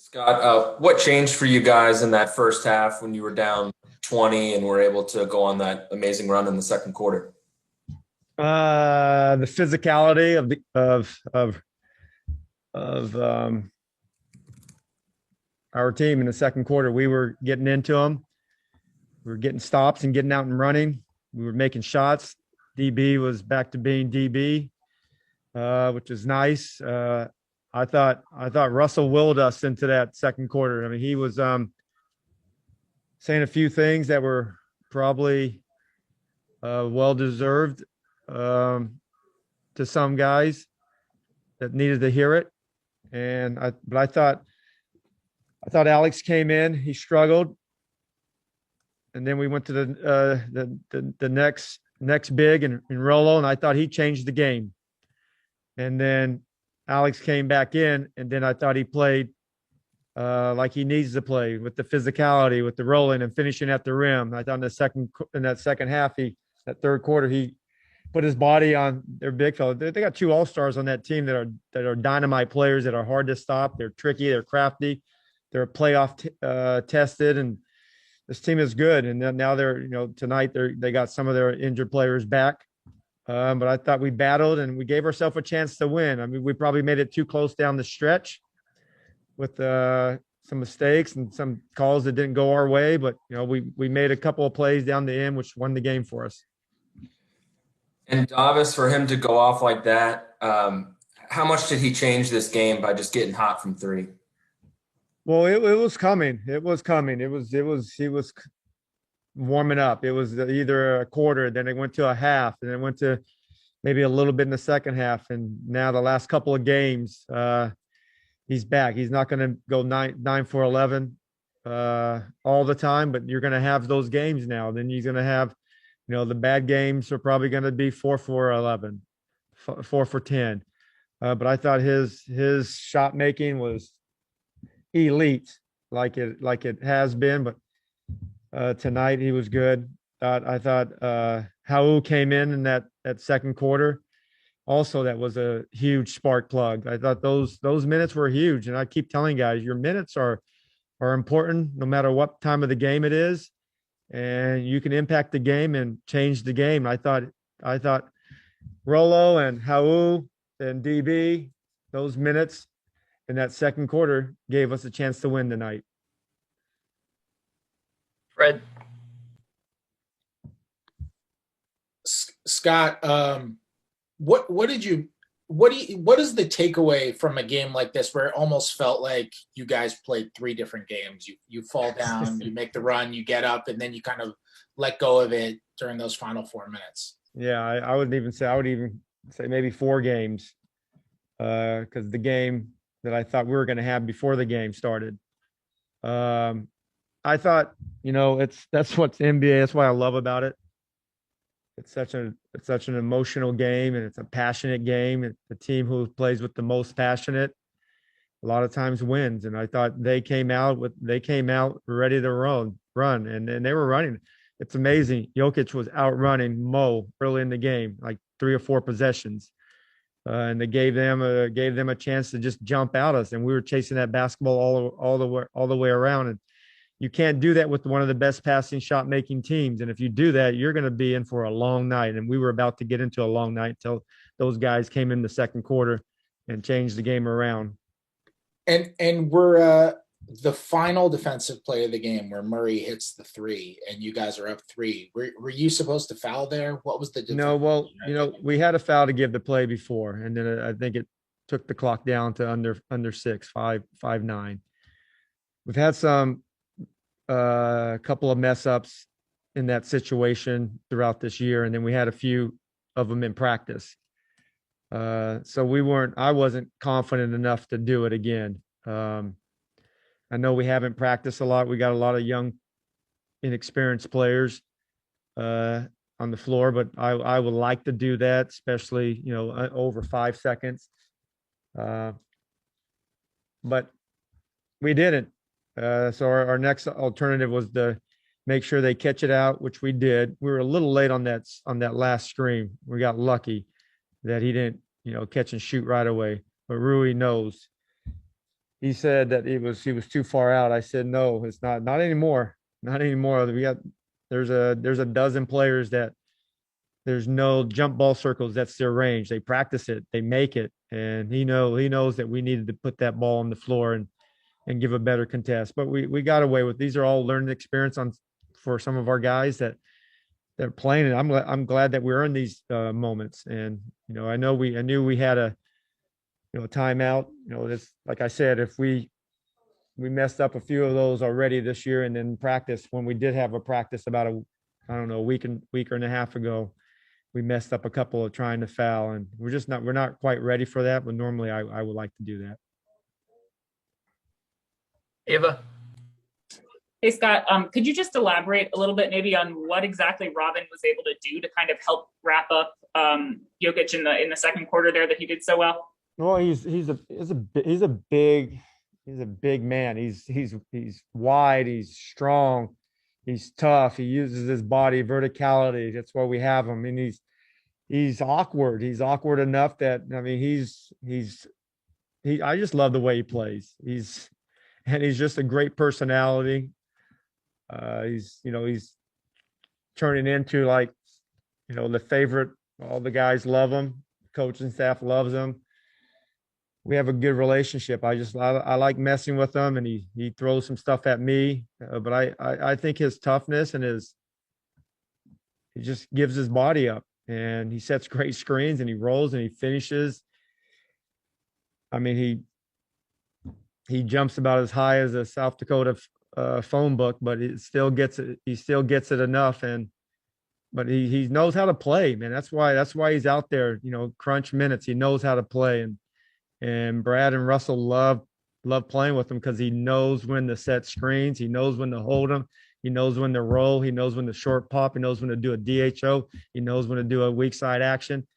Scott, what changed for you guys in that first half when you were down 20 and were able to go on that amazing run in the second quarter? The physicality of our team in the second quarter. We were getting into them. We were getting stops and getting out and running. We were making shots. DB was back to being DB, which is nice. I thought Russell willed us into that second quarter. I mean, he was saying a few things that were probably well deserved to some guys that needed to hear it. But I thought Alex came in, he struggled, and then we went to the next big in Rolo, and I thought he changed the game. And then Alex came back in, and then I thought he played like he needs to play with the physicality, with the rolling and finishing at the rim. I thought in that second half, that third quarter, he put his body on their big fella. They got two all-stars on that team that are dynamite players that are hard to stop. They're tricky, they're crafty, they're playoff tested, and this team is good. And then now tonight they got some of their injured players back. But I thought we battled and we gave ourselves a chance to win. I mean, we probably made it too close down the stretch with some mistakes and some calls that didn't go our way. But we made a couple of plays down the end, which won the game for us. And Davis, for him to go off like that, how much did he change this game by just getting hot from three? Well, it was coming. It was coming. He was warming up. It was either a quarter, then it went to a half, and then went to maybe a little bit in the second half. And now the last couple of games, he's back. He's not going to go nine for 11 all the time, but you're going to have those games now. Then you're going to have, the bad games are probably going to be 4 for 11, 4 for 10. But I thought his shot making was elite, like it has been. But tonight he was good. I thought Hau came in that second quarter. Also, that was a huge spark plug. I thought those minutes were huge, and I keep telling guys, your minutes are important no matter what time of the game it is, and you can impact the game and change the game. I thought Rolo and Hau and DB, those minutes in that second quarter gave us a chance to win tonight. Fred. Scott, what is the takeaway from a game like this where it almost felt like you guys played three different games? You fall down, you make the run, you get up, and then you kind of let go of it during those final 4 minutes. Yeah, I would even say maybe 4 games, because the game that I thought we were going to have before the game started. I thought, that's what's NBA. That's what I love about it. It's such an emotional game, and it's a passionate game. It's the team who plays with the most passionate a lot of times wins. And I thought they came out ready to run, and they were running. It's amazing. Jokic was outrunning Mo early in the game, like 3 or 4 possessions. And they gave them a chance to just jump out us, and we were chasing that basketball all the way around. And you can't do that with one of the best passing shot making teams. And if you do that, you're going to be in for a long night. And we were about to get into a long night until those guys came in the second quarter and changed the game around. And we're the final defensive play of the game where Murray hits the 3 and you guys are up 3. Were you supposed to foul there? What was the defense? No, well, we had a foul to give the play before, and then I think it took the clock down to under 6, 5-9. We've had some couple of mess ups in that situation throughout this year, and then we had a few of them in practice. So I wasn't confident enough to do it again. I know we haven't practiced a lot. We got a lot of young, inexperienced players on the floor, but I would like to do that, especially over 5 seconds. But we didn't. So our next alternative was to make sure they catch it out, which we did. We were a little late on that last screen. We got lucky that he didn't, catch and shoot right away. But Rui knows. he said that he was too far out. I said, no, it's not anymore. Not anymore. There's a dozen players that there's no jump ball circles. That's their range. They practice it, they make it. And he knows that we needed to put that ball on the floor and give a better contest. But we got away with, these are all learning experience for some of our guys that they're playing. And I'm glad that we're in these moments. And, I knew we had a timeout. This, like I said, if we messed up a few of those already this year, and then practice, when we did have a practice about a week and a half ago, we messed up a couple of trying to foul, and we're not quite ready for that. But normally I would like to do that. Ava. Hey, Scott, could you just elaborate a little bit maybe on what exactly Robin was able to do to kind of help wrap up Jokic in the second quarter there that he did so well? Well, he's a big man. He's wide, he's strong, he's tough. He uses his body, verticality. That's why we have him. And he's awkward. He's awkward enough that, I mean, I just love the way he plays. He's just a great personality. He's turning into, like, the favorite. All the guys love him. Coaching staff loves him. We have a good relationship. I like messing with him, and he throws some stuff at me. But I think his toughness and he just gives his body up, and he sets great screens, and he rolls and he finishes. I mean, he jumps about as high as a South Dakota phone book, but it still gets it. He still gets it enough, but he knows how to play, man. That's why he's out there. Crunch minutes. He knows how to play, and Brad and Russell love playing with him because he knows when to set screens. He knows when to hold them. He knows when to roll. He knows when to short pop. He knows when to do a DHO. He knows when to do a weak side action,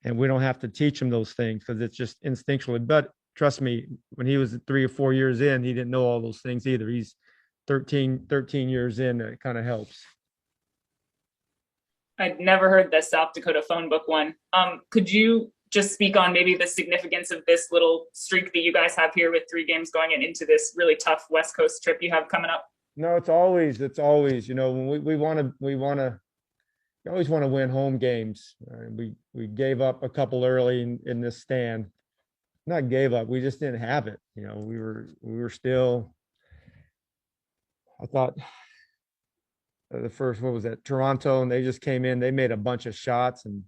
and we don't have to teach him those things because it's just instinctually. But trust me, when he was 3 or 4 years in, he didn't know all those things either. He's 13 years in. It kind of helps. I'd never heard the South Dakota phone book one. Could you just speak on maybe the significance of this little streak that you guys have here with 3 games going into this really tough West Coast trip you have coming up? No, it's always, when we always want to win home games. We gave up a couple early in this stand. Not gave up. We just didn't have it. We were still, I thought the first, what was that? Toronto, and they just came in, they made a bunch of shots, and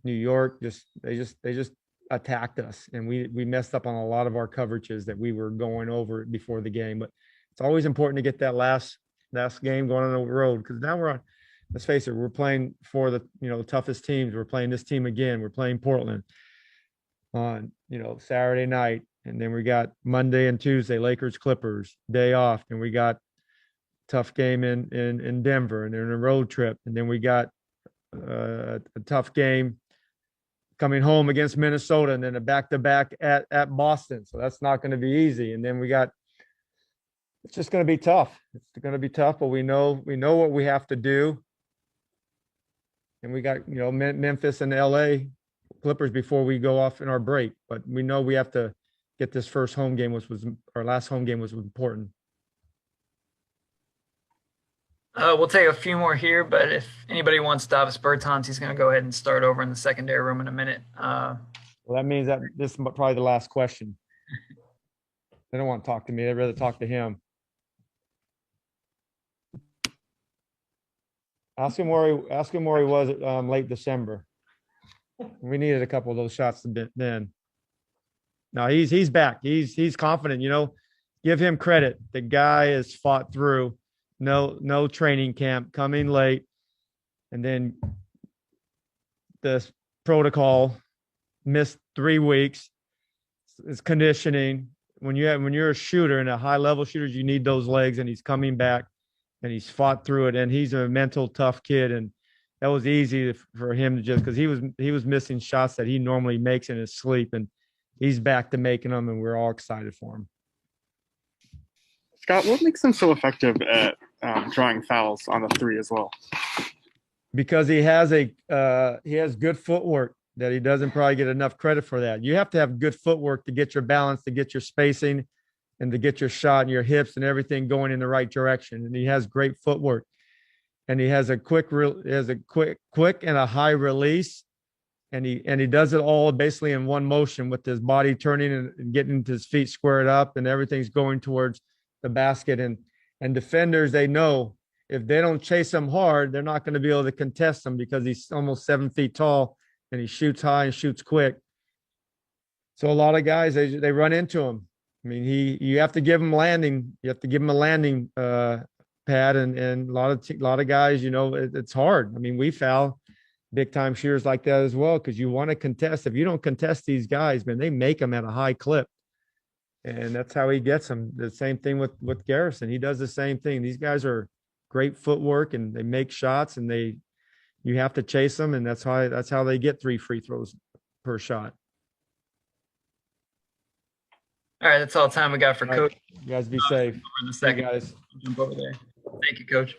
New York they just attacked us, and we messed up on a lot of our coverages that we were going over before the game. But it's always important to get that last game going on the road, because now let's face it, we're playing for the toughest teams. We're playing this team again. We're playing Portland on Saturday night, and then we got Monday and Tuesday Lakers Clippers day off, and we got tough game in Denver, and then a road trip, and then we got a tough game coming home against Minnesota, and then a back-to-back at Boston. So that's not going to be easy. And then it's just going to be tough. It's going to be tough, but we know what we have to do. And we got, Memphis and LA Clippers before we go off in our break, but we know we have to get this first home game, which was our last home game, was important. We'll take a few more here, but if anybody wants Davis Bertans, he's going to go ahead and start over in the secondary room in a minute. Well, that means that this is probably the last question. They don't want to talk to me. They'd rather talk to him. Ask him where he was late December. We needed a couple of those shots then. No, he's back. He's confident. Give him credit. The guy has fought through. No training camp, coming late, and then the protocol, missed 3 weeks. It's conditioning. When you're a shooter and a high level shooter, you need those legs, and he's coming back, and he's fought through it, and he's a mental tough kid, and that was easy for him to just, because he was missing shots that he normally makes in his sleep, and he's back to making them, and we're all excited for him. Scott, what makes him so effective at drawing fouls on the 3 as well? Because he has good footwork that he doesn't probably get enough credit for that. You have to have good footwork to get your balance, to get your spacing, and to get your shot and your hips and everything going in the right direction. And he has great footwork, and he has a quick and a high release. And he does it all basically in one motion with his body turning and getting his feet squared up, and everything's going towards the basket. And defenders, they know if they don't chase him hard, they're not going to be able to contest him because he's almost 7 feet tall and he shoots high and shoots quick. So a lot of guys, they run into him. I mean, you have to give him landing. You have to give him a landing pad, and a lot of guys, it's hard. I mean, we foul big time shooters like that as well, because you want to contest. If you don't contest these guys, man, they make them at a high clip, and that's how he gets them. The same thing with Garrison. He does the same thing. These guys are great footwork, and they make shots, and you have to chase them, and that's how they get 3 free throws per shot. All right, that's all the time we got for All right. Coach. You guys be safe. Over in the See you second, guys. jump over there. Thank you, Coach.